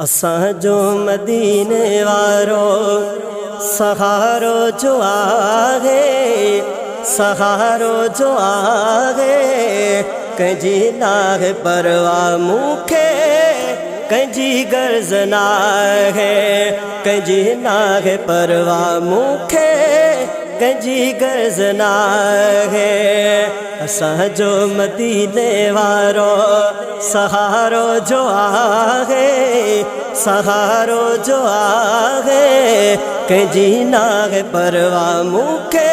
असांजो मदीने वारो सहारो जो आहे, सहारो जो आहे। कंहिंजी नाहे परवाह मूंखे, कंहिंजी गर्ज़ नाहे, कंहिंजी नाहे परवाह मूंखे, कंहिंजी गर्ज़ नाहे। असांजो मदीने वारो सहारो जो आहे, सहारो जो आहे। कंहिंजी नाहे परवाह मूंखे,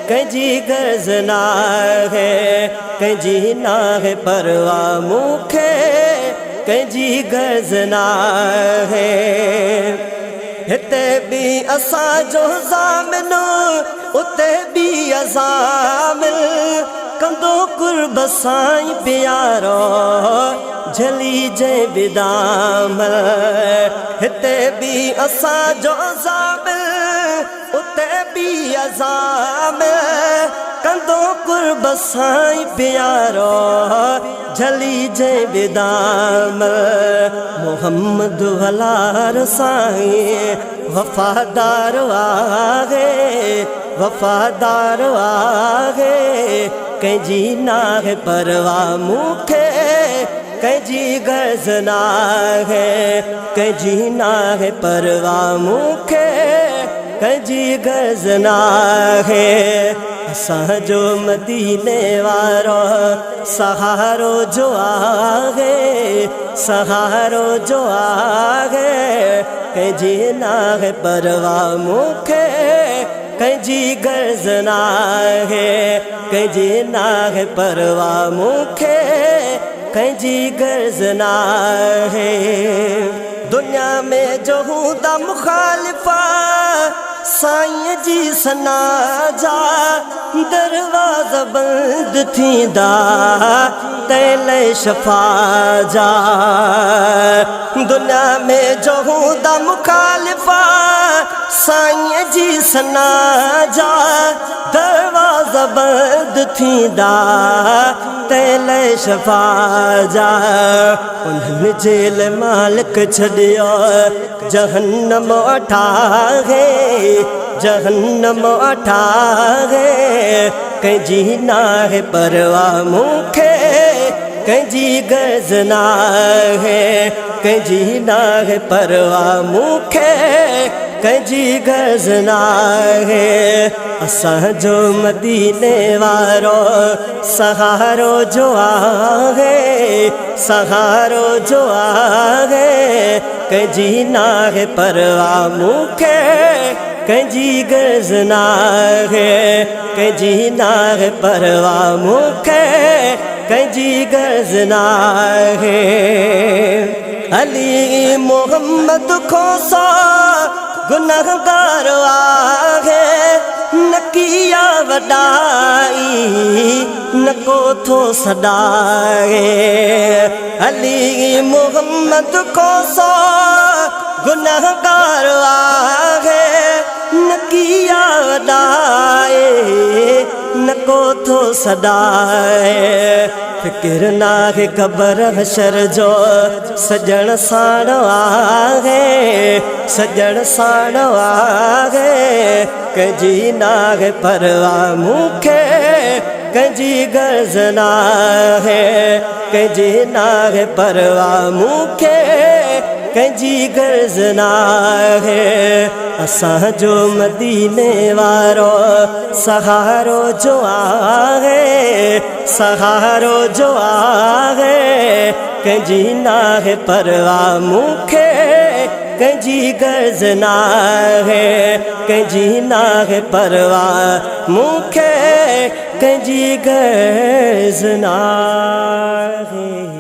कंहिंजी गर्ज़ नाहे, कंहिंजी नाहे परवाह मूंखे, कंहिंजी गर्ज़ नाहे। हिते बि असांजो ज़ामिन, उते बि अज़ामिन, कंदो कुर्ब साईं प्यारो झली जे बिदामल। हिते बि असांजो ज़ामिन, उते बि अज़ामिन, कंदो कुर्ब साईं प्यारो झली जे बिदामल। मोहम्मद वलार साईं वफ़ादार आहे, वफ़ादार आहे। कंहिंजी नाहे परवाह मूंखे, कंहिंजी गर्ज़ नाहे, कंहिंजी नाहे परवाह मूंखे, कंहिंजी गर्ज़ नाहे। असांजो मदीने वारो सहारो जो आहे, सहारो जो आहे। कंहिंजी नाहे परवाह मूंखे, कंहिंजी गर्ज़ नाहे, कंहिंजी नाहे परवाह मूंखे, कंहिंजी गर्ज़ नाहे। दुनिया में जो हूंदा मुखालिफ़ा साईं जी सना जा, दरवाज़ा बंद थींदा तैले शफ़ा जा। दुनिया में जो हूंदा मुखालिफ़ा साईं जी सना जा, दरवाज़ा बंद थींदा तैले शफ़ा जा। उन्हनि जेल मालिक छॾियो जहन्नम अठाहे, जहन्नम अठाहे। कंहिंजी नाहे परवाह मूंखे, कंहिंजी गर्ज़ नाहे, कंहिंजी नाहे परवाह मूंखे, कंहिंजी गर्ज़ नाहे। असांजो मदीने वारो सहारो जो आहे, सहारो जो आहे। कंहिंजी नाहे परवाह मूंखे, कंहिंजी गर्ज़ नाहे, कंहिंजी नाहे परवाह मूंखे, कंहिंजी गर्ज़ नाहे। अली मोहम्मद खोसो गुनहगार आहे, न किया वॾाई न को थो सॾाए। अली मोहम्मद खोसो गुनहगार आहे, न किया वॾाए न को थो सॾाए। फ़िक्र नाहे क़बर हशर जो, सजण साण आहे, सजण साण आहे। कंहिंजी नाहे परवाह मूंखे, कंहिंजी गर्ज़ नाहे, कंहिंजी नाहे परवाह मूंखे, कंहिंजी गर्ज़ नाहे। असांजो मदीने वारो सहारो जो आहे, सहारो जो आहे। कंहिंजी नाहे परवाह मूंखे, कंहिंजी गर्ज़ नाहे, कंहिंजी नाहे परवाह मूंखे, कंहिंजी गर्ज़ नाहे।